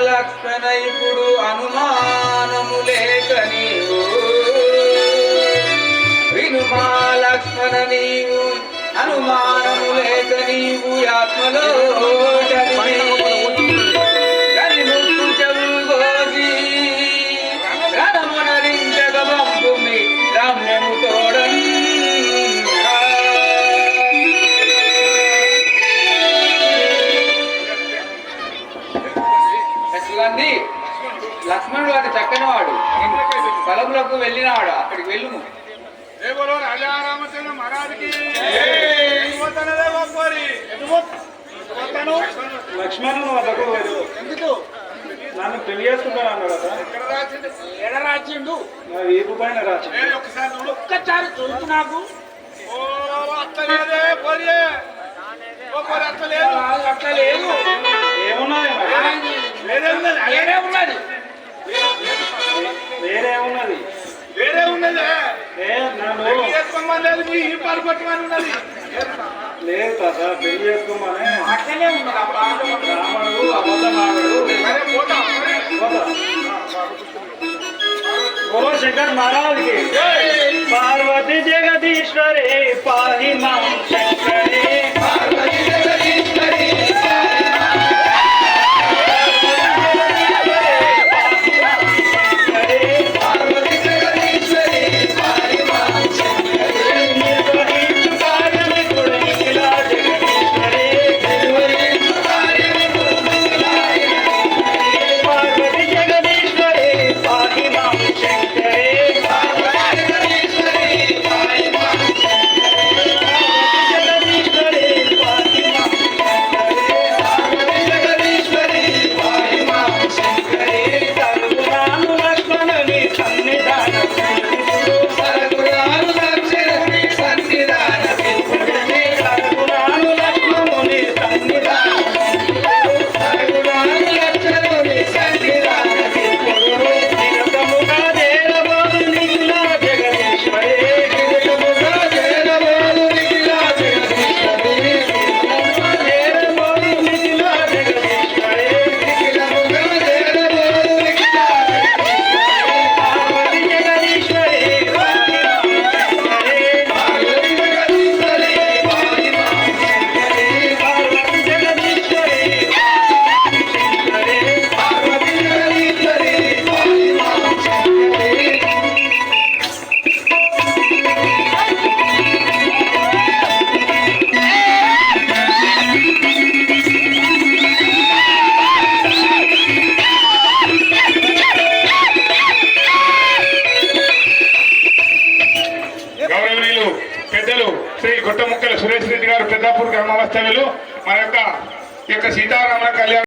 లక్ష్మణ ఇప్పుడు అనుమానము లేక నీవు వినుమా లక్ష్మణ నీవు అనుమానము లేక నీవు ఆత్మలో లక్ష్మణుడు వాటి చక్కని వాడు పొలములకు వెళ్ళినవాడు అక్కడికి వెళ్ళుము లక్ష్మణుడు వద్దకు ఎందుకు నన్ను పెళ్లి చేసుకుంటాను అన్నాడు కదా రాచిండు ఏపు పైన రాచిండు ఒక్కసారి చూడు నాకు అట్లా లేదు ఏమున్నది వేరే ఉన్నది వేరే ఉన్నది లేదు కదా పెళ్లి చేసుకోమని అట్లనే ఉన్నది రాముడు అబద్ధం ఆడాడు बोलो शंकर महाराज के पार्वती जगदीश्वरे पाहि मां शंकरे पार्वती जगदीश्वरे శ్రీ గుట్టముక్కల సురేష్ రెడ్డి గారు పెద్దాపూర్ గ్రామ వాస్తవ్యులు మన యొక్క సీతారామ కళ్యాణ